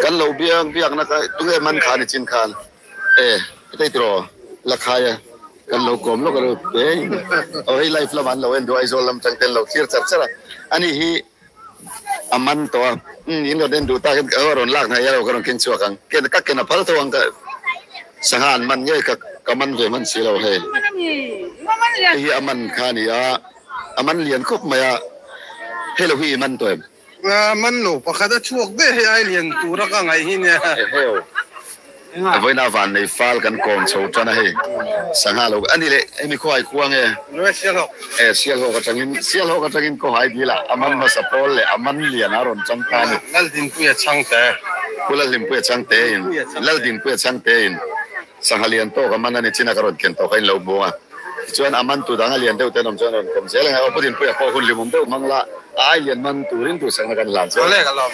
kan lo biang na ka tunge man khan chin khan tai tro la khaya kan lo kom lo ka lo pe oi life la man lo en do ai zo lam chang ten lo khir char chara ani hi aman to in lo den du ta kan ron lak na ya lo kan kin chuak ang ken ka ken phal to ang ka sangan man ye ka man ve man si lo he hi aman khani ya aman lian khop maya hello hi man to man lo pakada chuak be he ai lian tura ka ngai hi ne với na van này phal kan kom chou chana he sanga lo ani le emi ko ai kuang silhawk ka changin ko hai dila aman hmasaber le aman lian aron changta ni Laldinpuia changte Pu Laldinpuia changte in Laldinpuia changte in sangalian to ka manani china karon ken to kain lo bunga chuan aman tu dang lian deu tenom chuan kom sele ha opodin puia ko hun limum deu mangla ai lian man turin tu sang kan lan ole ka lo